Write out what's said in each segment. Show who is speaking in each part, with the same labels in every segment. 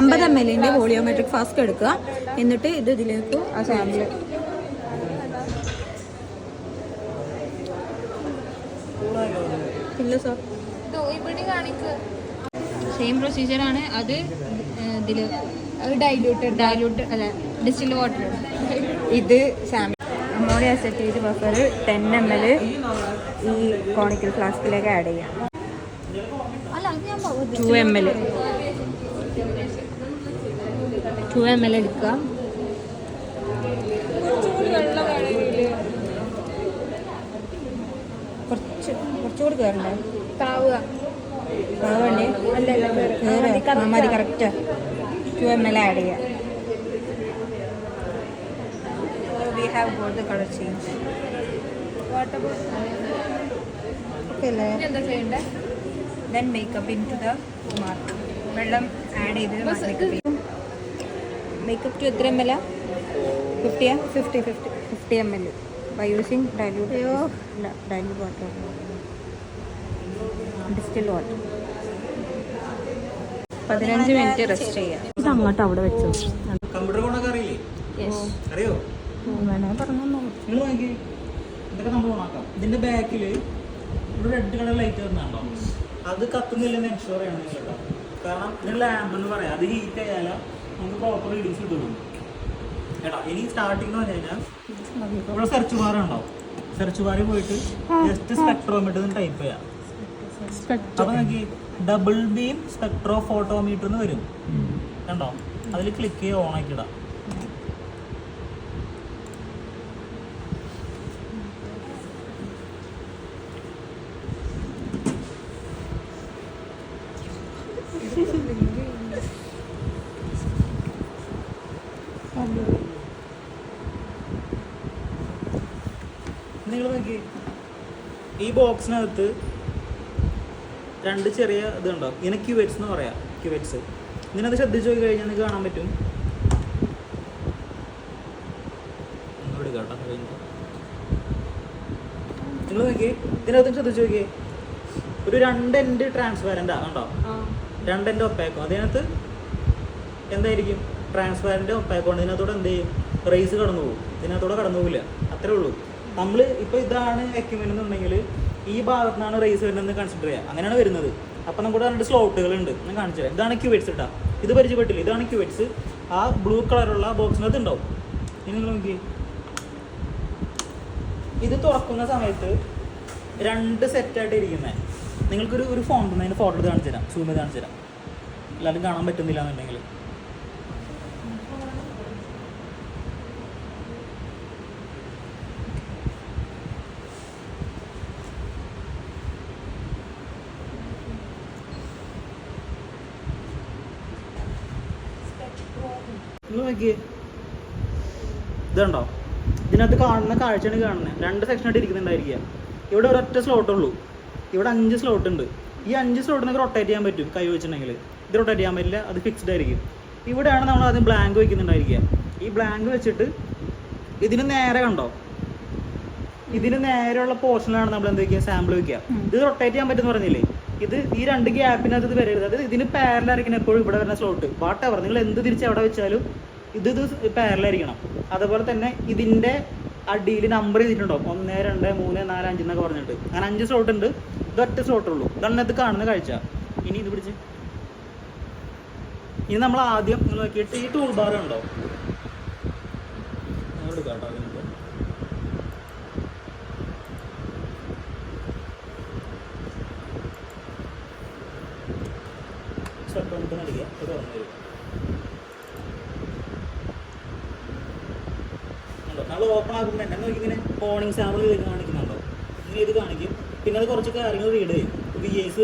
Speaker 1: 50 ml volumetric flask എടുക്കുക. എന്നിട്ട് ഇത് ഇതിലേക്ക് ആ സാമ്പിൾ ഇല്ല സാർ, സെയിം പ്രൊസീജിയറാണ്. അത് ഇതിൽ ഡൈല്യൂട്ട് അല്ല ഡിസ്റ്റിൽ വാട്ടർ. ഇത് sample ammonia acetate buffer 10 ml ഈ കോണിക്കൽ ഫ്ലാസ്കിലേക്ക് ആഡ് ചെയ്യാം. 2 ml എടുക്കുക. കുറച്ചുകൂടി കയറണ്ടേ? മതി, കറക്റ്റ്. 2 ml ആഡ് ചെയ്യാം. We have got the color change. Okay, then makeup into the mark. വെള്ളം ആഡ് ചെയ്ത് മേക്കപ്പ് ടു എത്ര ml? 50 ml by using dilute water, distilled water. 15 minute rest ചെയ്യാം. ഇത് അങ്ങോട്ട് അവിടെ വെച്ചു.
Speaker 2: കമ്പ്യൂട്ടർ ഓണാക്കാൻ അറിയില്ലേ? അറിയോ?
Speaker 1: വേണേ പറഞ്ഞു.
Speaker 2: നിങ്ങൾ നോക്കി ഇതൊക്കെ നമ്മൾ ഓണാക്കാം. ഇതിന്റെ ബാക്കിൽ ഒരു റെഡ് കളർ ലൈറ്റ് വരുന്നുണ്ടോ? അത് കത്തുന്നില്ലെന്ന് എൻഷുർ ചെയ്യണം നിങ്ങൾ കേട്ടോ. കാരണം ഇതിന് ലാമ്പ് എന്ന് പറയാം, അത് ഹീറ്റ് ആയാലും നമുക്ക് പ്രോപ്പർ റീഡിങ്സ് കിട്ടുള്ളൂ കേട്ടോ. ഇനി സ്റ്റാർട്ടിംഗ് എന്ന് പറഞ്ഞു കഴിഞ്ഞാൽ ഇവിടെ സെർച്ച് ബാർ ഉണ്ടാവും. സെർച്ച് ബാറിൽ പോയിട്ട് ജസ്റ്റ് സ്പെക്ട്രോമീറ്റർ ടൈപ്പ് ചെയ്യാം. അപ്പൊ നോക്കി ഡബിൾ ബീം സ്പെക്ട്രോ ഫോട്ടോമീറ്റർ എന്ന് വരും കണ്ടോ. അതിൽ ക്ലിക്ക് ചെയ്യുക, ഓൺ ആക്കിയിടാം. നിങ്ങൾ നോക്കി ഈ ബോക്സിനകത്ത് 2 ചെറിയ ഇതുണ്ടോ, ഇതിനെ ക്യുവറ്റ്സ് എന്ന് പറയാം. ക്യുവറ്റ്സ് ഇതിനകത്ത് ശ്രദ്ധിച്ച് നോക്കി കഴിഞ്ഞാൽ നിങ്ങൾക്ക് കാണാൻ പറ്റും. നിങ്ങൾ നോക്കി ഇതിനകത്ത് ശ്രദ്ധിച്ച് നോക്കിയേ, ഒരു 2 എൻഡ് ട്രാൻസ്പാരൻ്റാ കണ്ടോ, 2 എൻഡ് ഒപ്പാക്കോ. അതിനകത്ത് എന്തായിരിക്കും, ട്രാൻസ്പാരൻ്റ് ഒപ്പാക്കോണ്ട് ഇതിനകത്തോടെ എന്ത് ചെയ്യും, റേസ് കടന്നു പോകും. ഇതിനകത്തോടെ കടന്നു പോകില്ല, അത്രേ ഉള്ളൂ. നമ്മൾ ഇപ്പോൾ ഇതാണ് എക്യുപ്മെൻ്റ് എന്നുണ്ടെങ്കിൽ ഈ ഭാഗത്തു നിന്നാണ് റേസ് വരുന്നതെന്ന് കൺസിഡർ ചെയ്യുക. അങ്ങനെയാണ് വരുന്നത്. അപ്പം നമുക്ക് 2 സ്ലോട്ടുകളുണ്ട്, ഞാൻ കാണിച്ചു തരാം. ഇതാണ് ക്യുവറ്റ്സ് ഇട്ടാ, ഇത് പരിചയപ്പെട്ടില്ല. ഇതാണ് ക്യുവറ്റ്സ്. ആ ബ്ലൂ കളറുള്ള ബോക്സിനകത്ത് ഉണ്ടാവും. ഇനി നിങ്ങൾ നോക്കി, ഇത് തുറക്കുന്ന സമയത്ത് 2 സെറ്റായിട്ട് ഇരിക്കുന്നത്. നിങ്ങൾക്കൊരു ഫോൺ തന്നെ അതിൻ്റെ ഫോട്ടോ എടുത്ത് കാണിച്ചു തരാം, സൂം ചെയ്ത് കാണിച്ചു തരാം. എല്ലാവരും കാണാൻ പറ്റുന്നില്ല എന്നുണ്ടെങ്കിൽ നോക്കിയേ, ഇതുണ്ടോ, ഇതിനകത്ത് കാണുന്ന കാഴ്ചയാണ് കാണുന്നത്. 2 സെക്ഷനായിട്ട് ഇരിക്കുന്നുണ്ടായിരിക്കുക. ഇവിടെ ഒരൊറ്റ സ്ലോട്ടുള്ളൂ, ഇവിടെ 5 സ്ലോട്ട് ഉണ്ട്. ഈ 5 സ്ലോട്ടിനൊക്കെ റൊട്ടേറ്റ് ചെയ്യാൻ പറ്റും കൈ വെച്ചിട്ടുണ്ടെങ്കിൽ. ഇത് റൊട്ടേറ്റ് ചെയ്യാൻ പറ്റില്ല, അത് ഫിക്സ്ഡ് ആയിരിക്കും. ഇവിടെയാണ് നമ്മൾ ആദ്യം ബ്ലാങ്ക് വയ്ക്കുന്നുണ്ടായിരിക്കുക. ഈ ബ്ലാങ്ക് വെച്ചിട്ട് ഇതിന് നേരെ കണ്ടോ, ഇതിന് നേരെയുള്ള പോർഷനിലാണ് നമ്മൾ എന്ത് വയ്ക്കുക, സാമ്പിൾ വയ്ക്കുക. ഇത് റൊട്ടേറ്റ് ചെയ്യാൻ പറ്റുമെന്ന് പറഞ്ഞില്ലേ, ഇത് ഈ 2 ഗ്യാപ്പിനകത്ത് ഇത് വരരുത്. അത് ഇതിന് പാരലായിരിക്കണം എപ്പോഴും ഇവിടെ വരുന്ന സ്ലോട്ട്. വാട്ടെവർ നിങ്ങൾ എന്ത് തിരിച്ച് എവിടെ വെച്ചാലും ഇത് പാരലായിരിക്കണം. അതുപോലെ തന്നെ ഇതിൻ്റെ അടിയിൽ നമ്പർ ചെയ്തിട്ടുണ്ടോ, 1 2 3 4 5 എന്നൊക്കെ പറഞ്ഞിട്ട്. അങ്ങനെ 5 സ്ലോട്ട് ഉണ്ട്. ഇതൊറ്റ സ്ലോട്ടുള്ളൂ. ഇതാണ് ഇത് കാണുന്ന കാഴ്ച. ഇനി ഇത് പിടിച്ച് ഇനി നമ്മൾ ആദ്യം നിങ്ങൾ നോക്കിയിട്ട് ഈ ടൂൾ ബാർ ഉണ്ടോ, കേട്ടോ, സ്റ്റെപ്പ് നൽകിയ ഇത് തുറന്നു വരും. നമ്മൾ ഓപ്പൺ ആക്കുമ്പോൾ തന്നെ നോക്കി ഇങ്ങനെ ഓണിങ് സാമ്പിൾ കാണിക്കുന്നുണ്ടോ, ഇങ്ങനെ ഇത് കാണിക്കും. പിന്നെ അത് കുറച്ച് കാര്യങ്ങൾ റീഡ് ചെയ്യും, VAs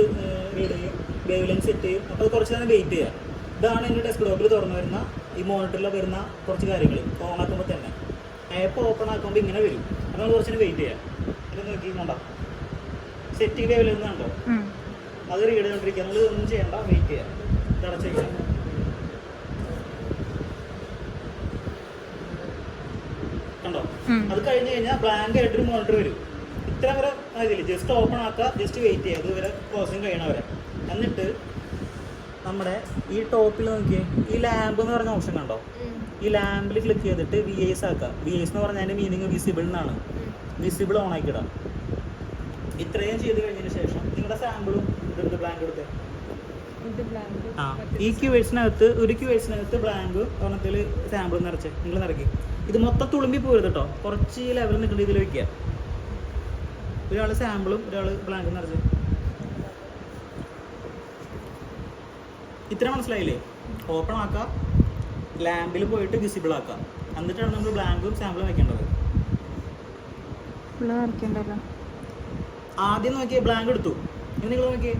Speaker 2: റീഡ് ചെയ്യും, വേവ് ലെങ്ത് സെറ്റ് ചെയ്യും. അപ്പോൾ അത് കുറച്ച് നേരം വെയിറ്റ് ചെയ്യുക. ഇതാണ് എൻ്റെ ഡെസ്ക്ടോപ്പിൽ തുറന്നു വരുന്ന ഈ മോണിറ്ററിൽ വരുന്ന കുറച്ച് കാര്യങ്ങൾ. ഓൺ ആക്കുമ്പോൾ തന്നെ ആപ്പ് ഓപ്പൺ ആക്കുമ്പോൾ ഇങ്ങനെ വരും. അപ്പോൾ നമ്മൾ കുറച്ച് നേരം വെയിറ്റ് ചെയ്യാം. ഇത് നോക്കി കണ്ടോ, സെറ്റിംഗ് വേവ് ലെങ്ത് കണ്ടോ, അത് റീഡ് ചെയ്തുകൊണ്ടിരിക്കുക. നമ്മൾ ഒന്നും ചെയ്യണ്ട, വെയിറ്റ് ചെയ്യാം. ഇതടച്ചേക്കാം. കണ്ടോ, അത് കഴിഞ്ഞ് കഴിഞ്ഞാൽ ബ്ലാങ്ക് ആയിട്ടൊരു മോണിറ്റർ വരും. ഇത്ര വരെ ഇതില്ല, ജസ്റ്റ് ഓപ്പൺ ആക്കുക, ജസ്റ്റ് വെയിറ്റ് ചെയ്യുക, അതുവരെ പ്രോസസ്സിങ് കഴിയണവരെ. എന്നിട്ട് നമ്മുടെ ഈ ടോപ്പിൽ നോക്കിയേ, ഈ ലാമ്പ് എന്ന് പറഞ്ഞ ഓപ്ഷൻ കണ്ടോ? ഈ ലാമ്പിൽ ക്ലിക്ക് ചെയ്തിട്ട് VIS ആക്കാം. VIS എന്ന് പറഞ്ഞാൽ അതിൻ്റെ മീനിങ് വിസിബിൾ എന്നാണ്. വിസിബിൾ ഓൺ ആക്കിയിടാം. ഇത്രയും ചെയ്ത് കഴിഞ്ഞതിന് ശേഷം നിങ്ങളുടെ സാമ്പിളും ഇതെടുത്ത് ബ്ലാങ്ക് എടുത്തേ. ഈ ക്യൂവേഴ്സിനകത്ത് ഒരു ക്യൂവേഴ്സിനകത്ത് ബ്ലാങ്ക് ഒരെണ്ണത്തിൽ സാമ്പിൾ നിറച്ച് നിങ്ങൾ നിറയ്ക്കും. ഇത് മൊത്തം തുളുമ്പി പോരുത് കേട്ടോ, കുറച്ച് ഈ ലെവലിൽ നിൽക്കുന്ന രീതിയിൽ വയ്ക്കുക. ഒരാൾ സാമ്പിളും ഒരാൾ ബ്ലാങ്കും നിറച്ച്. ഇത്ര മനസ്സിലായില്ലേ? ഓപ്പൺ ആക്കാം, ലാമ്പിൽ പോയിട്ട് വിസിബിൾ ആക്കാം, എന്നിട്ടാണ് നമ്മൾ ബ്ലാങ്കും സാമ്പിളും വെക്കേണ്ടത്. ആദ്യം നോക്കിയേ ബ്ലാങ്ക് എടുത്തു. ഇനി നിങ്ങൾ നോക്കിയേ,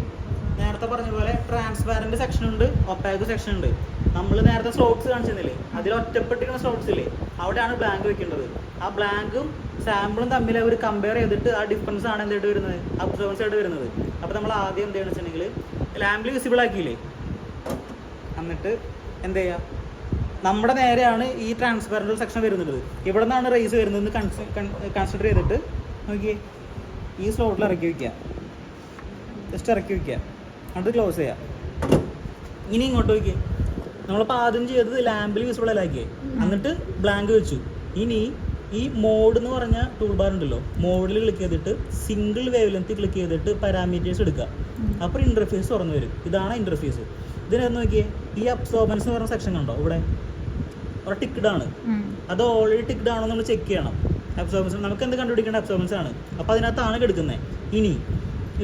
Speaker 2: നേരത്തെ പറഞ്ഞ പോലെ ട്രാൻസ്പാരന്റ് സെക്ഷൻ ഉണ്ട്, ഒപ്പാക്ക് സെക്ഷൻ ഉണ്ട്. നമ്മൾ നേരത്തെ സ്ലോട്ട്സ് കാണിച്ചിരുന്നില്ലേ, അതിൽ ഒറ്റപ്പെട്ടിരിക്കുന്ന സ്ലോട്ട്സ് ഇല്ലേ, അവിടെയാണ് ബ്ലാങ്ക് വെക്കേണ്ടത്. ആ ബ്ലാങ്കും സാമ്പിളും തമ്മിൽ അവർ കമ്പയർ ചെയ്തിട്ട് ആ ഡിഫറൻസ് ആണ് എന്തായിട്ട് വരുന്നത്, അബ്സോർബൻസ് ആയിട്ട് വരുന്നത്. അപ്പോൾ നമ്മൾ ആദ്യം എന്ത് ചെയ്യണമെന്ന് വെച്ചിട്ടുണ്ടെങ്കിൽ ലാമ്പിൽ വിസിബിൾ ആക്കിയില്ലേ, എന്നിട്ട് എന്ത് ചെയ്യുക, നമ്മുടെ നേരെയാണ് ഈ ട്രാൻസ്പാരന്റ് സെക്ഷൻ വരുന്നത്. ഇവിടെ നിന്നാണ് റേസ് വരുന്നതെന്ന് കൺസിഡർ ചെയ്തിട്ട് നോക്കിയേ, ഈ സ്ലോട്ടിൽ ഇറക്കി വയ്ക്കുക, ജസ്റ്റ് ഇറക്കി വയ്ക്കുക, എന്നിട്ട് ക്ലോസ് ചെയ്യുക. ഇനി ഇങ്ങോട്ട് വയ്ക്കുക. നമ്മളിപ്പോൾ ആദ്യം ചെയ്തത് ലാമ്പിൽ വിസിബിൾ ആക്കിയേ, എന്നിട്ട് ബ്ലാങ്ക് വെച്ചു. ഇനി ഈ മോഡ് എന്ന് പറഞ്ഞ ടൂൾ ബാർ ഉണ്ടല്ലോ, മോഡിൽ ക്ലിക്ക് ചെയ്തിട്ട് സിംഗിൾ വേവ് ലെങ്ത് ക്ലിക്ക് ചെയ്തിട്ട് പാരാമീറ്റേഴ്സ് എടുക്കുക. അപ്പോൾ ഇൻ്റർഫേസ് തുറന്നു വരും. ഇതാണ് ഇൻ്റർഫേസ്. ഇതിനകത്ത് നോക്കിയേ, ഈ അബ്സോർബൻസ് എന്ന് പറഞ്ഞ സെക്ഷൻ കണ്ടോ, ഇവിടെ അവിടെ ടിക്ഡ് ആണ്. അത് ഓൾറെഡി ടിക്ഡ് ആണോ നമ്മൾ ചെക്ക് ചെയ്യണം. അബ്സോർബൻസ് നമുക്ക് എന്ത് കണ്ടുപിടിക്കേണ്ട അബ്സോർബൻസ് ആണ്, അപ്പോൾ അതിനകത്താണ് എടുക്കുന്നത്. ഇനി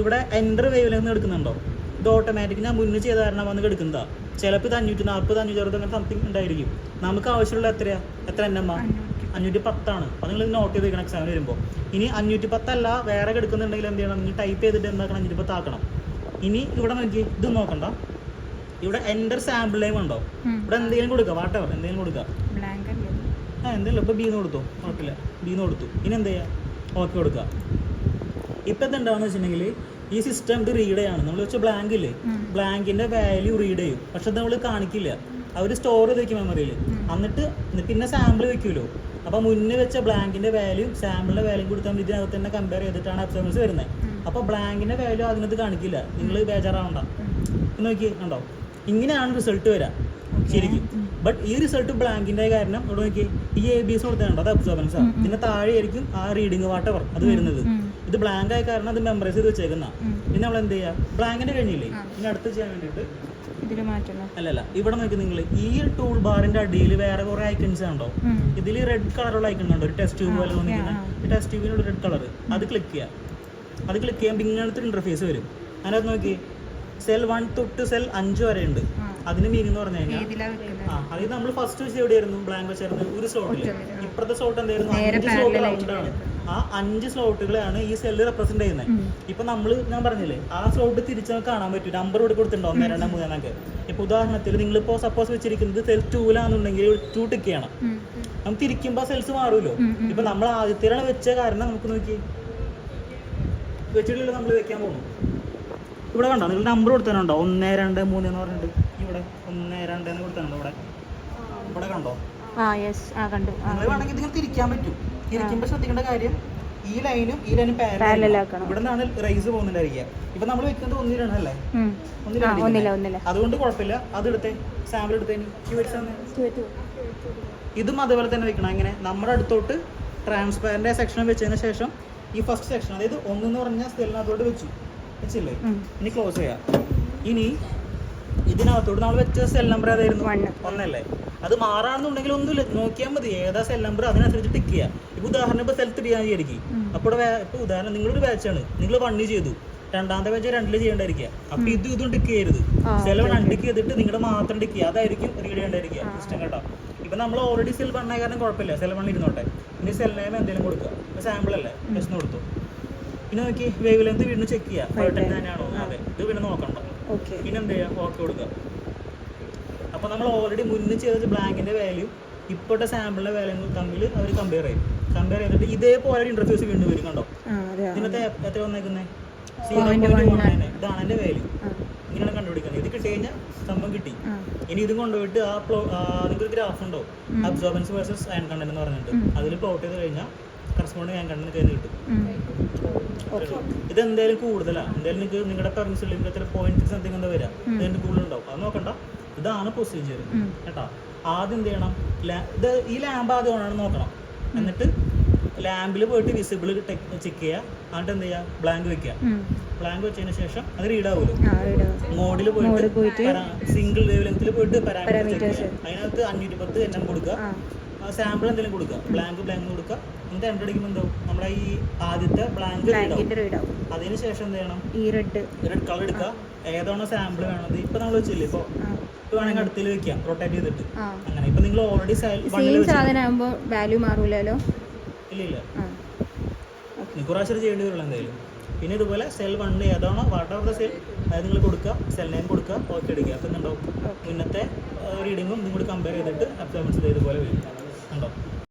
Speaker 2: ഇവിടെ എൻ്റർ വേവ് ലെങ്ത് എടുക്കുന്നുണ്ടോ, ഇത് ഓട്ടോമാറ്റിക് ഞാൻ മുന്നേ ചെയ്ത കാരണം വന്ന് എടുക്കുന്നതാണ്. ചിലപ്പോൾ ഇത് 540 560 അങ്ങനെ സംതിങ് ഉണ്ടായിരിക്കും. നമുക്ക് ആവശ്യമുള്ള എത്ര NM 510 അപ്പോൾ നിങ്ങൾ നോട്ട് ചെയ്ത് വെക്കണം എക്സാമിന് വരുമ്പോൾ. ഇനി 510 അല്ല വേറെ എടുക്കുന്നുണ്ടെങ്കിൽ എന്ത് ചെയ്യണം, നിങ്ങൾ ടൈപ്പ് ചെയ്തിട്ട് എന്താക്കണം, 510 ആക്കണം. ഇനി ഇവിടെ നോക്കി, ഇത് നോക്കണ്ട, ഇവിടെ എൻ്റർ സാമ്പിൾ നെയിം ഉണ്ടോ, ഇവിടെ എന്തെങ്കിലും കൊടുക്കുക, വാട്ടവർ എന്തെങ്കിലും കൊടുക്കുക. എന്തെങ്കിലും ഇപ്പോൾ ബീന്ന് കൊടുത്തു, കുഴപ്പമില്ല, ബീന്ന് കൊടുത്തു. ഇനി എന്ത് ചെയ്യുക, ഓക്കെ കൊടുക്കുക. ഇപ്പം എന്തുണ്ടാവുമെന്ന് വെച്ചിട്ടുണ്ടെങ്കിൽ ഈ സിസ്റ്റം ഇത് റീഡ് ചെയ്യാണ്. നമ്മൾ വെച്ച ബ്ലാങ്ക് ഇല്ലേ, ബ്ലാങ്കിൻ്റെ വാല്യൂ റീഡ് ചെയ്യും. പക്ഷെ അത് നമ്മൾ കാണിക്കില്ല, അവർ സ്റ്റോർ ചെയ്ത് വെക്കും മെമ്മറിയിൽ. എന്നിട്ട് പിന്നെ സാമ്പിൾ വെക്കുമല്ലോ, അപ്പോൾ മുന്നേ വെച്ച ബ്ലാങ്കിൻ്റെ വാല്യൂ സാമ്പിളിൻ്റെ വാല്യൂ കൊടുത്താൽ ഇതിനകത്ത് തന്നെ കമ്പയർ ചെയ്തിട്ടാണ് അബ്സോർബൻസ് വരുന്നത്. അപ്പോൾ ബ്ലാങ്കിൻ്റെ വാല്യൂ അതിനകത്ത് കാണിക്കില്ല, നിങ്ങൾ ബേജാറാവണ്ട. നോക്കി കണ്ടോ, ഇങ്ങനെയാണ് റിസൾട്ട് വരാം ശരിക്കും. ബട്ട് ഈ റിസൾട്ട് ബ്ലാങ്കിൻ്റെ കാരണം ഇവിടെ നോക്കി, ഈ ABS കൊടുത്തേണ്ട അത് അബ്സോർബൻസ് ആണ്. ഇതിൻ്റെ താഴെ ആയിരിക്കും ആ റീഡിങ് വാട്ടവർ അത് വരുന്നത്. ഇത് ബ്ലാങ്ക് ആയ കാരണം അത് മെമ്മറൈസ് ചെയ്ത് വെച്ചേക്കുന്ന. പിന്നെ നമ്മൾ എന്ത് ചെയ്യുക, ബ്ലാങ്കിൻ്റെ കഴിഞ്ഞില്ലേ, ഇനി അടുത്ത് ചെയ്യാൻ വേണ്ടിയിട്ട് അല്ലല്ല, ഇവിടെ നോക്കി നിങ്ങൾ ഈ ടൂൾ ബാറിന്റെ അടിയിൽ വേറെ കുറെ ഐക്കൺസ് ഉണ്ടോ, ഇതിൽ റെഡ് കളറുള്ള ഐക്കൺ ഉണ്ടോ, ഒരു ടെസ്റ്റ് ട്യൂബ് പോലെ തോന്നിക്കുന്ന ഈ ടെസ്റ്റ് ട്യൂബിനുള്ള റെഡ് കളർ, അത് ക്ലിക്ക് ചെയ്യുക. അത് ക്ലിക്ക് ചെയ്യുമ്പോൾ ഇങ്ങനത്തെ ഇന്റർഫേസ് വരും. അതിനകത്ത് നോക്കി സെൽ 1 തൊട്ട് സെൽ 5 വരെ ഉണ്ട്. അതിന് മീനിങ് എന്ന് പറഞ്ഞു കഴിഞ്ഞാൽ അത് നമ്മൾ ഫസ്റ്റ് വെച്ച് എവിടെയായിരുന്നു, ബ്ലാങ്ക് വെച്ചായിരുന്നു ഒരു സ്ലോട്ടിൽ. ഇപ്പുറത്തെ സ്ലോട്ട് എന്തായിരുന്നു, 5 സ്ലോട്ട് റൗണ്ടാണ്. ആ 5 സ്ലോട്ടുകളാണ് ഈ സെല്ല് റെപ്രസെന്റ് ചെയ്യുന്നത്. ഇപ്പൊ ഞാൻ പറഞ്ഞില്ലേ, ആ സ്ലോട്ട് തിരിച്ച് കാണാൻ പറ്റും, നമ്പർ ഇവിടെ കൊടുത്തിട്ടുണ്ടോ 1 2 3 എന്നൊക്കെ. ഇപ്പൊ ഉദാഹരണത്തിൽ നിങ്ങളിപ്പോ സപ്പോസ് വെച്ചിരിക്കുന്നത് സെൽ 2 2 ടിക്ക് ചെയ്യണം. നമുക്ക് തിരിക്കുമ്പോൾ സെൽസ് മാറുമല്ലോ. ഇപ്പൊ നമ്മൾ ആദ്യത്തേലാണ് വെച്ച കാരണം നമുക്ക് നോക്കി വെച്ചിട്ടില്ല, നമ്മൾ വെക്കാൻ പോകുന്നു. ഇവിടെ കണ്ടോ, നിങ്ങൾ നമ്പർ കൊടുത്തോ 1 2 3 എന്ന് പറഞ്ഞിട്ട്, ഇവിടെ 1 2 എന്ന് കൊടുത്തോ, ഇവിടെ കണ്ടോ. നിങ്ങൾ വേണമെങ്കിൽ ഇതിങ്ങനെ തിരിക്കാൻ പറ്റും. തിരിക്കുമ്പോൾ ശ്രദ്ധിക്കേണ്ട കാര്യം, ഈ ലൈനും പാരലൽ ആക്കണം. ഇവിടെ നിന്നാണ് റൈസ് പോകുന്നുണ്ടായിരിക്കുക. ഇപ്പൊ നമ്മൾ വെക്കുന്നത് 1 2 അല്ലേ, 1 അതുകൊണ്ട് കുഴപ്പമില്ല. അതെടുത്തേ, സാമ്പിൾ എടുത്തേ. ഇതും അതുപോലെ തന്നെ വെക്കണം. എങ്ങനെ, നമ്മുടെ അടുത്തോട്ട് ട്രാൻസ്പാരന്റ് സെക്ഷൻ വെച്ചതിന് ശേഷം ഈ ഫസ്റ്റ് സെക്ഷൻ, അതായത് 1 എന്ന് പറഞ്ഞ സെല്ലിനകത്തോട്ട് വെച്ചില്ലേ, ഇനി ക്ലോസ് ചെയ്യാം. ഇനി ഇതിനകത്തോട്ട് നമ്മൾ വെച്ച സെൽ നമ്പർ ഏതായിരുന്നു, 1 അല്ലേ. അത് മാറാണെന്നുണ്ടെങ്കിൽ ഒന്നുമില്ല, നോക്കിയാൽ മതി ഏതാ സെൽ നമ്പർ, അതിനനുസരിച്ച് ടിക്ക് ചെയ്യാം. ഇപ്പൊ ഉദാഹരണം ഇപ്പൊ സെൽ 3 ആയിരിക്കും. അപ്പോൾ ഇപ്പൊ ഉദാഹരണം നിങ്ങളൊരു ബാച്ചാണ്, നിങ്ങൾ 1 ചെയ്തു, രണ്ടാമത്തെ ബാച്ച് 2 ചെയ്യേണ്ടായിരിക്കുക. അപ്പൊ ഇതും ടിക്ക് ചെയ്യരുത്, സെൽ 1 അൺടിക്ക് ചെയ്തിട്ട് നിങ്ങളുടെ മാത്രം ടിക്ക് ചെയ്യുക, അതായിരിക്കും റീഡ് ചെയ്യേണ്ടായിരിക്കുക സിസ്റ്റം കേട്ടോ. ഇപ്പൊ നമ്മൾ ഓൾറെഡി സെൽ 1 ആയ കാരണം കുഴപ്പമില്ല, സെൽ 1 ഇരുന്നോട്ടെ. ഇനി സെൽ നെയിം എന്തെങ്കിലും കൊടുക്കുക, സാമ്പിൾ അല്ലേ, ടെസ്റ്റ് കൊടുത്തു. പിന്നെ നോക്കി വേവ് ലെങ്ത് വീണ്ടും ചെക്ക് ചെയ്യുക, പെർഫെക്റ്റ് തന്നെയാണോ. അതെ, ഇത് പിന്നെ നോക്കണ്ട. പിന്നെ എന്ത് ചെയ്യുക, ഓക്കെ കൊടുക്കുക. അപ്പോൾ നമ്മൾ ഓൾറെഡി മുന്നേ ചെയ്ത ബ്ലാങ്കിൻ്റെ വാല്യൂ ഇപ്പോഴത്തെ സാമ്പിളിൻ്റെ വാല്യൂ തമ്മിൽ അവർ കമ്പയർ ചെയ്തിട്ട് ഇതേപോലെ ഇന്റർഫേസ് വീണ്ടും വരും. കണ്ടോ, ഇതിനകത്ത് എത്ര വന്നേക്കുന്നത് 0.1. ഇതാണ് എൻ്റെ വാല്യൂ. ഇങ്ങനെയാണ് കണ്ടുപിടിക്കുന്നത്. ഇത് കിട്ടി കഴിഞ്ഞാൽ സംഭവം കിട്ടി. ഇനി ഇതും കൊണ്ടുപോയിട്ട് നിങ്ങൾക്ക് ഒരു ഗ്രാഫ് ഉണ്ടോ, അബ്സോർബൻസ് വേഴ്സസ് അയൺ കണ്ടന്റ് എന്ന് പറഞ്ഞിട്ട്, അതിൽ പ്ലോട്ട് ചെയ്ത് കഴിഞ്ഞാൽ കറസ്പോണ്ടിങ് അയൺ കണ്ടന്റ് കയ്യിൽ കിട്ടും. ഇത് എന്തായാലും കൂടുതലാണ്. എന്തായാലും നിങ്ങൾക്ക് നിങ്ങളുടെ പെർമിഷൻ ലിമിറ്റ് 0.6 സംതിങ് എന്താ വരാം, ഇതിൻ്റെ കൂടുതലുണ്ടാവും. അത് നോക്കണ്ട. ഇതാണ് പ്രൊസീജിയർ കേട്ടോ. ആദ്യം എന്ത് ചെയ്യണം, ഇത് ഈ ലാമ്പ് ആദ്യം ഓണാണ് നോക്കണം. എന്നിട്ട് ലാമ്പിൽ പോയിട്ട് വിസിബിൾ ചെക്ക് ചെയ്യുക. എന്നിട്ട് എന്ത് ചെയ്യുക, ബ്ലാങ്ക് വെക്കുക. ബ്ലാങ്ക് വെച്ചതിന് ശേഷം അത് റീഡ് ആവുമല്ലോ. മോഡിൽ പോയിട്ട് സിംഗിൾ വേവ് ലെങ്ത്തിൽ പോയിട്ട് പാരാമീറ്റർ ചെക്ക് ചെയ്യുക. അതിനകത്ത് 510 NM കൊടുക്കുക. സാമ്പിൾ എന്തെങ്കിലും കൊടുക്കുക. ബ്ലാങ്ക് കൊടുക്കുക. എന്നിട്ട് എൻ്റർ അടിക്കുമ്പോൾ എന്താവും, നമ്മുടെ ഈ ആദ്യത്തെ ബ്ലാങ്ക് റീഡ് ആവും. അതിന് ശേഷം എന്ത് ചെയ്യണം, ഈ റെഡ് കളർ എടുക്കുക. ഏതാണോ സാമ്പിൾ വേണത്, ഇപ്പൊ നമ്മൾ വെച്ചില്ലേ, ഇപ്പൊ വേണമെങ്കിൽ അടുത്തിൽ വെക്കാം റൊട്ടേറ്റ് ചെയ്തിട്ട്. അങ്ങനെ ഇപ്പൊ നിങ്ങൾ ഓൾറെഡി വാല്യൂ മാറൂലോ. ഇല്ല പ്രാവശ്യം ചെയ്യേണ്ടി വരുള്ളൂ എന്തായാലും. പിന്നെ ഇതുപോലെ സെൽ 1 ഏതാണോ വാട്ട് ഓഫ് ദ സെൽ അത് നിങ്ങൾ കൊടുക്കുക, സെൽ നെയിം കൊടുക്കുക, ഓക്കെ അടിക്കുക. അപ്പം ഉണ്ടാവും മുന്നത്തെ റീഡിങ്ങും ഇതും കൂടി കമ്പയർ ചെയ്തിട്ട് പെർഫോമൻസ് ഇതുപോലെ വരും. ഉണ്ടോ?